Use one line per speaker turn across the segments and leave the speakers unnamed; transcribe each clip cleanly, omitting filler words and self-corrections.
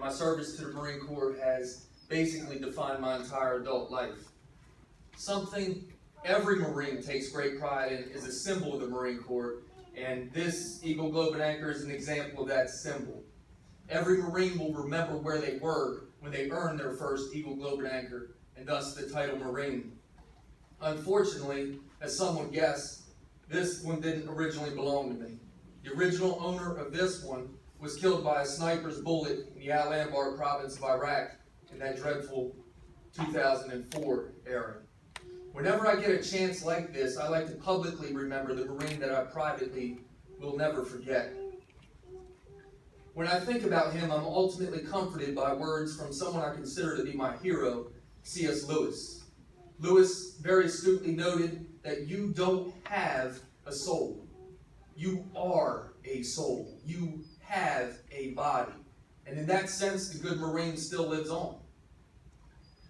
my service to the Marine Corps has basically defined my entire adult life. Something every Marine takes great pride in is a symbol of the Marine Corps, and this Eagle, Globe, and Anchor is an example of that symbol. Every Marine will remember where they were when they earned their first Eagle, Globe, and Anchor, and thus the title Marine. Unfortunately, as some would guess, this one didn't originally belong to me. The original owner of this one was killed by a sniper's bullet in the Al-Anbar province of Iraq in that dreadful 2004 era. Whenever I get a chance like this, I like to publicly remember the Marine that I privately will never forget. When I think about him, I'm ultimately comforted by words from someone I consider to be my hero, C.S. Lewis. Lewis very astutely noted that you don't have a soul. You are a soul. You have a body. And in that sense, the good Marine still lives on.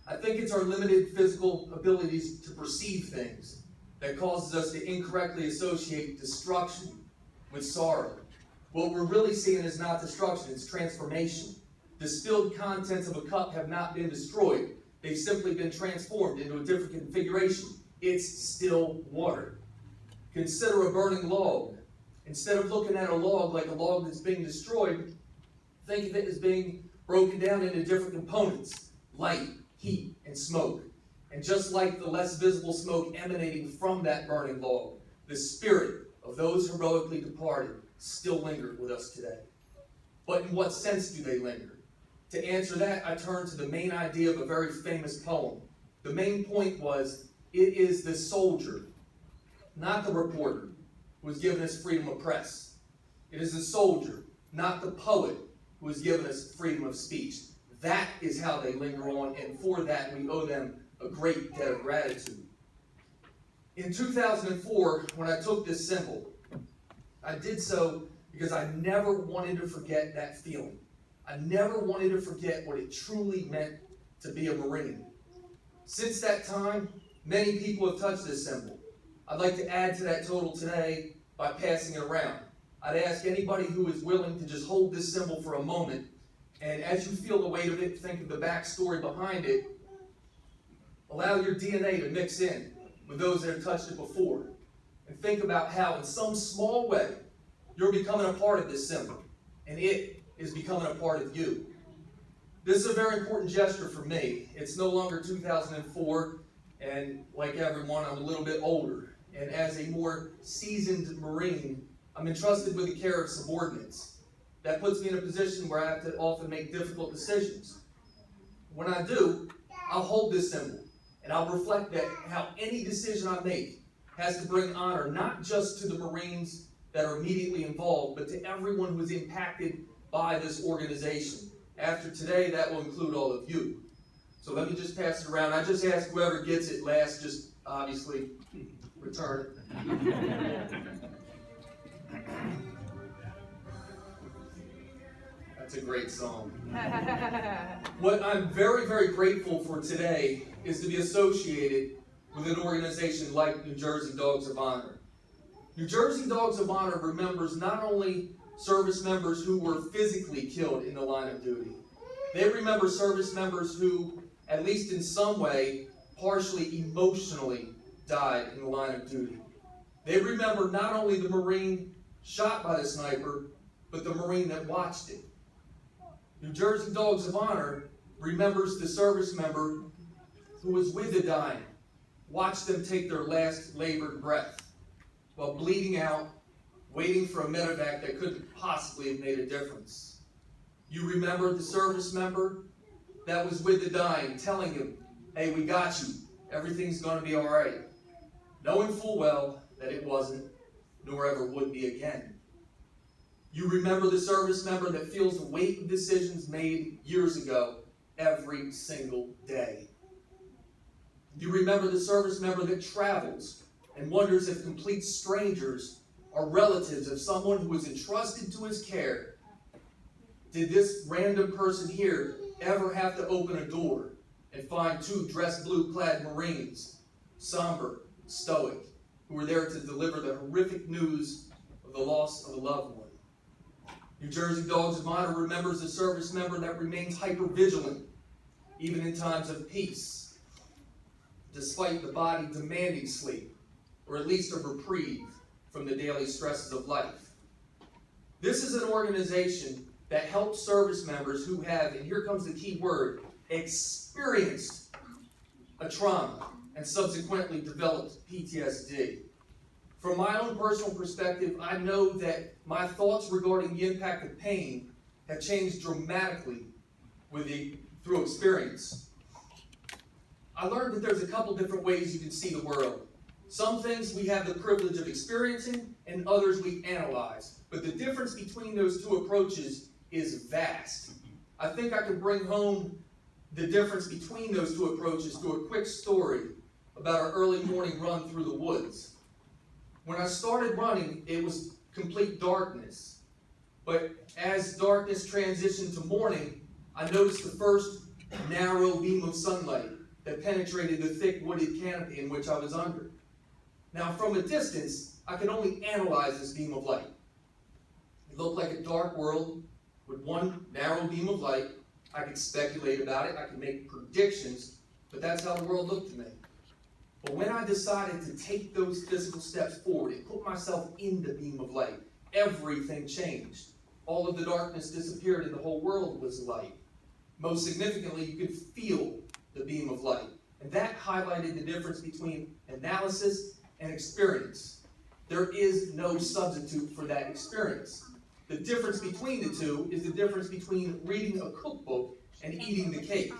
I think it's our limited physical abilities to perceive things that causes us to incorrectly associate destruction with sorrow. What we're really seeing is not destruction, it's transformation. The spilled contents of a cup have not been destroyed. They've simply been transformed into a different configuration. It's still water. Consider a burning log. Instead of looking at a log like a log that's being destroyed, think of it as being broken down into different components: light, heat, and smoke. And just like the less visible smoke emanating from that burning log, the spirit of those heroically departed still linger with us today. But in what sense do they linger? To answer that, I turn to the main idea of a very famous poem. The main point was, it is the soldier, not the reporter, who has given us freedom of press. It is the soldier, not the poet, who has given us freedom of speech. That is how they linger on, and for that we owe them a great debt of gratitude. In 2004, when I took this symbol, I did so because I never wanted to forget that feeling. I never wanted to forget what it truly meant to be a Marine. Since that time, many people have touched this symbol. I'd like to add to that total today by passing it around. I'd ask anybody who is willing to just hold this symbol for a moment, and as you feel the weight of it, think of the backstory behind it. Allow your DNA to mix in with those that have touched it before. And think about how, in some small way, you're becoming a part of this symbol, and it is becoming a part of you. This is a very important gesture for me. It's no longer 2004, and like everyone, I'm a little bit older. And as a more seasoned Marine, I'm entrusted with the care of subordinates. That puts me in a position where I have to often make difficult decisions. When I do, I'll hold this symbol, and I'll reflect that how any decision I make has to bring honor not just to the Marines that are immediately involved, but to everyone who is impacted by this organization. After today, that will include all of you. So let me just pass it around. I just ask whoever gets it last, just obviously return it. That's a great song. What I'm very, very grateful for today is to be associated with an organization like New Jersey Dogs of Honor. New Jersey Dogs of Honor remembers not only service members who were physically killed in the line of duty. They remember service members who, at least in some way, partially emotionally died in the line of duty. They remember not only the Marine shot by the sniper, but the Marine that watched it. New Jersey Dogs of Honor remembers the service member who was with the dying, watched them take their last labored breath, while bleeding out, waiting for a medevac that couldn't possibly have made a difference. You remember the service member that was with the dying, telling him, "Hey, we got you. Everything's going to be all right," knowing full well that it wasn't, nor ever would be again. You remember the service member that feels the weight of decisions made years ago every single day. You remember the service member that travels and wonders if complete strangers are relatives of someone who was entrusted to his care. Did this random person here ever have to open a door and find two dressed blue-clad Marines, somber, stoic, who were there to deliver the horrific news of the loss of a loved one? New Jersey Dogs of Honor remembers a service member that remains hyper-vigilant, even in times of peace, despite the body demanding sleep, or at least a reprieve from the daily stresses of life. This is an organization that helps service members who have, and here comes the key word, experienced a trauma and subsequently developed PTSD. From my own personal perspective, I know that my thoughts regarding the impact of pain have changed dramatically through experience. I learned that there's a couple different ways you can see the world. Some things we have the privilege of experiencing, and others we analyze. But the difference between those two approaches is vast. I think I can bring home the difference between those two approaches through a quick story about our early morning run through the woods. When I started running, it was complete darkness. But as darkness transitioned to morning, I noticed the first narrow beam of sunlight that penetrated the thick wooded canopy in which I was under. Now, from a distance, I could only analyze this beam of light. It looked like a dark world with one narrow beam of light. I could speculate about it, I could make predictions, but that's how the world looked to me. But when I decided to take those physical steps forward and put myself in the beam of light, everything changed. All of the darkness disappeared and the whole world was light. Most significantly, you could feel the beam of light. And that highlighted the difference between analysis and experience. There is no substitute for that experience. The difference between the two is the difference between reading a cookbook and eating the cake.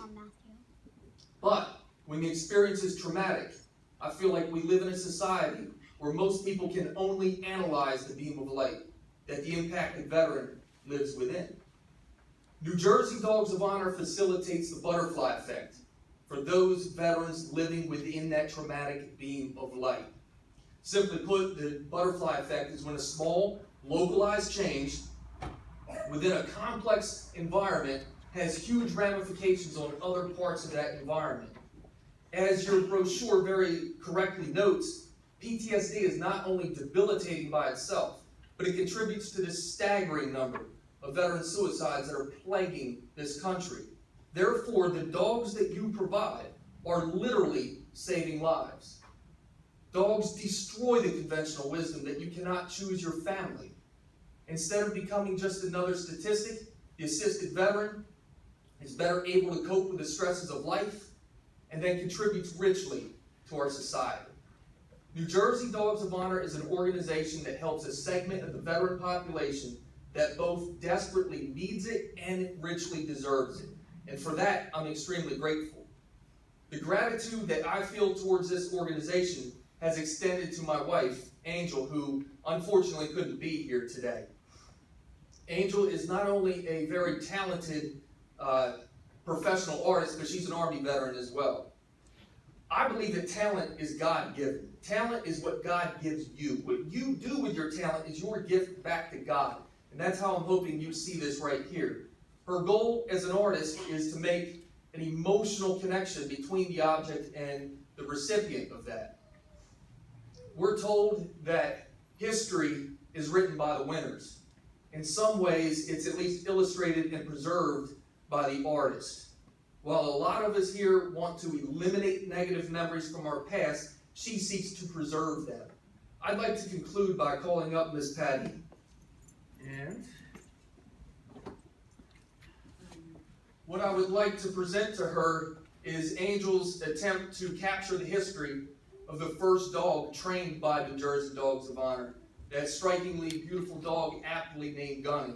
But when the experience is traumatic, I feel like we live in a society where most people can only analyze the beam of light that the impacted veteran lives within. New Jersey Dogs of Honor facilitates the butterfly effect for those veterans living within that traumatic beam of light. Simply put, the butterfly effect is when a small, localized change within a complex environment has huge ramifications on other parts of that environment. As your brochure very correctly notes, PTSD is not only debilitating by itself, but it contributes to the staggering number of veteran suicides that are plaguing this country. Therefore, the dogs that you provide are literally saving lives. Dogs destroy the conventional wisdom that you cannot choose your family. Instead of becoming just another statistic, the assisted veteran is better able to cope with the stresses of life and then contributes richly to our society. New Jersey Dogs of Honor is an organization that helps a segment of the veteran population that both desperately needs it and richly deserves it. And for that, I'm extremely grateful. The gratitude that I feel towards this organization has extended to my wife, Angel, who unfortunately couldn't be here today. Angel is not only a very talented professional artist, but she's an Army veteran as well. I believe that talent is God-given. Talent is what God gives you. What you do with your talent is your gift back to God. And that's how I'm hoping you see this right here. Her goal as an artist is to make an emotional connection between the object and the recipient of that. We're told that history is written by the winners. In some ways, it's at least illustrated and preserved by the artist. While a lot of us here want to eliminate negative memories from our past, she seeks to preserve them. I'd like to conclude by calling up Miss Patty. And what I would like to present to her is Angel's attempt to capture the history of the first dog trained by New Jersey Dogs of Honor. That strikingly beautiful dog aptly named Gunny.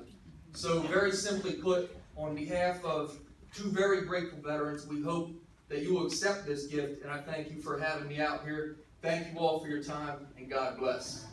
So very simply put, on behalf of two very grateful veterans, we hope that you will accept this gift, and I thank you for having me out here. Thank you all for your time, and God bless.